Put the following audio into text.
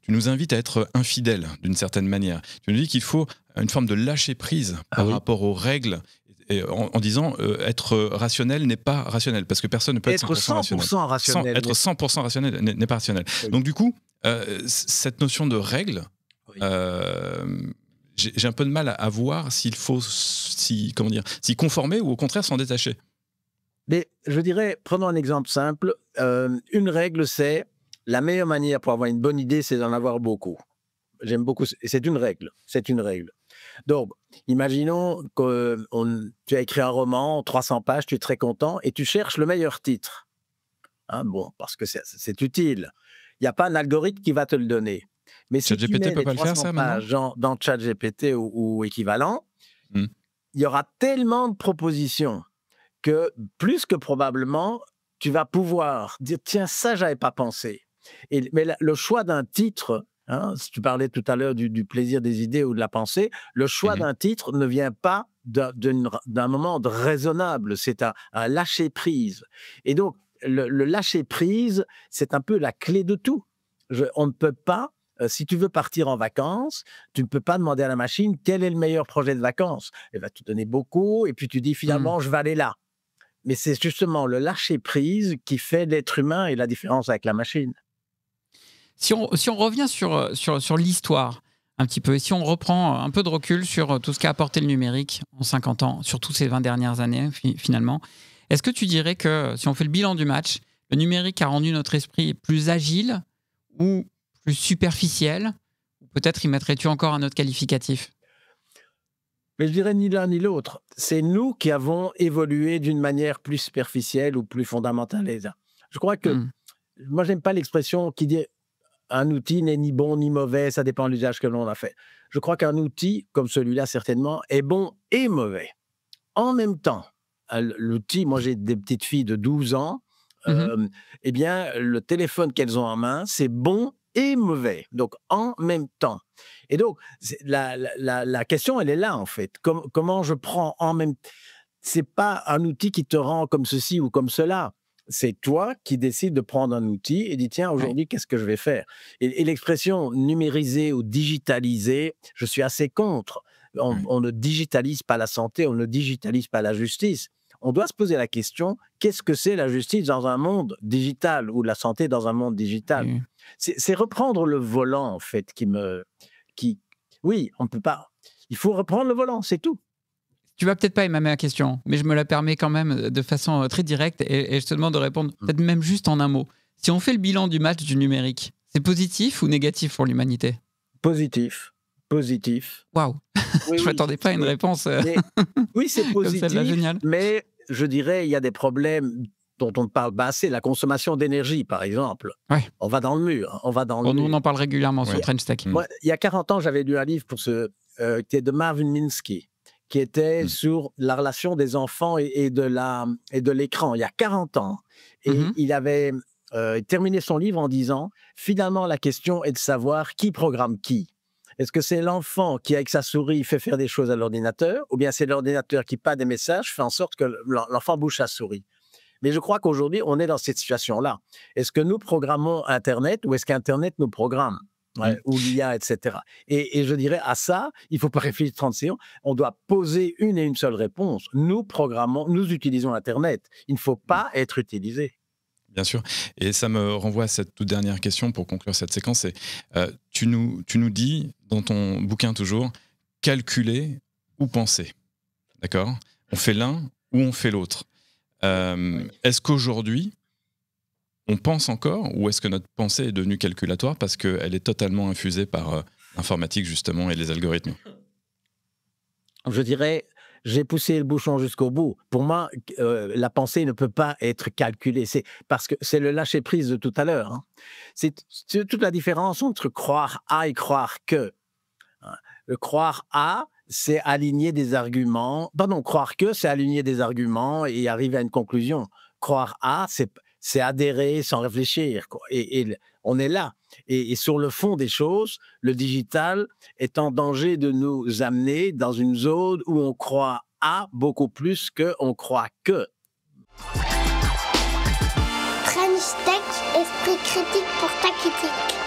tu nous invites à être infidèles d'une certaine manière. Tu nous dis qu'il faut une forme de lâcher prise par rapport aux règles, et en disant être rationnel n'est pas rationnel, parce que personne ne peut être 100% rationnel. Être 100% rationnel n'est pas rationnel. Oui. Donc du coup, cette notion de règle, oui. J'ai un peu de mal à voir s'il faut s'y conformer ou au contraire s'en détacher. Mais je dirais, prenons un exemple simple. Une règle, c'est la meilleure manière pour avoir une bonne idée, c'est d'en avoir beaucoup. J'aime beaucoup. C'est une règle. C'est une règle. Donc, imaginons que tu as écrit un roman, 300 pages, tu es très content et tu cherches le meilleur titre. Hein, bon, parce que c'est utile. Il n'y a pas un algorithme qui va te le donner. Mais si tu mets les 300 pages dans ChatGPT ou équivalent, il y aura tellement de propositions que plus que probablement, tu vas pouvoir dire « Tiens, ça, je n'avais pas pensé ». Mais le choix d'un titre, hein, si tu parlais tout à l'heure du plaisir des idées ou de la pensée, le choix d'un titre ne vient pas d'un moment raisonnable, c'est un lâcher-prise. Et donc, le lâcher-prise, c'est un peu la clé de tout. On ne peut pas, si tu veux partir en vacances, tu ne peux pas demander à la machine quel est le meilleur projet de vacances. Elle va te donner beaucoup, et puis tu dis finalement, je vais aller là. Mais c'est justement le lâcher-prise qui fait l'être humain et la différence avec la machine. Si on revient sur l'histoire un petit peu, et si on reprend un peu de recul sur tout ce qu'a apporté le numérique en 50 ans, surtout ces 20 dernières années finalement, est-ce que tu dirais que si on fait le bilan du match, le numérique a rendu notre esprit plus agile ou plus superficiel? Peut-être y mettrais-tu encore un autre qualificatif? Mais je dirais ni l'un ni l'autre. C'est nous qui avons évolué d'une manière plus superficielle ou plus fondamentale. Je crois que, moi, j'aime pas l'expression qui dit un outil n'est ni bon ni mauvais, ça dépend de l'usage que l'on a fait. Je crois qu'un outil, comme celui-là certainement, est bon et mauvais. En même temps, l'outil, moi j'ai des petites filles de 12 ans, eh bien, le téléphone qu'elles ont en main, c'est bon et mauvais, donc en même temps. Et donc, la question, elle est là, en fait. Comment je prends en même temps? C'est pas un outil qui te rend comme ceci ou comme cela. C'est toi qui décides de prendre un outil et dis, tiens, aujourd'hui, qu'est-ce que je vais faire? Et l'expression numériser ou digitaliser, je suis assez contre. On ne digitalise pas la santé, on ne digitalise pas la justice. On doit se poser la question, qu'est-ce que c'est la justice dans un monde digital ou la santé dans un monde digital? C'est reprendre le volant, en fait, oui, on ne peut pas. Il faut reprendre le volant, c'est tout. Tu vas peut-être pas aimer ma question, mais je me la permets quand même de façon très directe et je te demande de répondre peut-être même juste en un mot. Si on fait le bilan du match du numérique, c'est positif ou négatif pour l'humanité? Positif. Positif. Waouh. Je ne m'attendais pas à une réponse. Oui, c'est positif, mais je dirais il y a des problèmes dont on ne parle pas assez. La consommation d'énergie, par exemple. Ouais. On va dans le mur. Nous, on en parle régulièrement sur Trench Tech. Moi, il y a 40 ans, j'avais lu un livre qui est de Marvin Minsky, qui était sur la relation des enfants et de l'écran, il y a 40 ans. Et il avait terminé son livre en disant, finalement, la question est de savoir qui programme qui. Est-ce que c'est l'enfant qui, avec sa souris, fait faire des choses à l'ordinateur, ou bien c'est l'ordinateur qui passe des messages, fait en sorte que l'enfant bouge sa souris? Mais je crois qu'aujourd'hui, on est dans cette situation-là. Est-ce que nous programmons Internet ou est-ce qu'Internet nous programme? Ou l'IA, etc. Et je dirais, à ça, il ne faut pas réfléchir 30 secondes. On doit poser une et une seule réponse. Nous utilisons Internet. Il ne faut pas être utilisé. Bien sûr. Et ça me renvoie à cette toute dernière question pour conclure cette séquence. Tu nous dis, dans ton bouquin toujours, calculer ou penser. D'accord? On fait l'un ou on fait l'autre. Est-ce qu'aujourd'hui, on pense encore, ou est-ce que notre pensée est devenue calculatoire parce qu'elle est totalement infusée par l'informatique, justement, et les algorithmes? Je dirais, j'ai poussé le bouchon jusqu'au bout. Pour moi, la pensée ne peut pas être calculée. C'est parce que c'est le lâcher-prise de tout à l'heure. Hein. C'est toute la différence entre croire A et croire que. Le croire A, c'est aligner des arguments. Pardon, croire que, c'est aligner des arguments et arriver à une conclusion. Croire A, c'est adhérer sans réfléchir. Quoi. Et on est là. Et sur le fond des choses, le digital est en danger de nous amener dans une zone où on croit A beaucoup plus qu'on croit que. Trench Tech, esprit critique pour ta critique.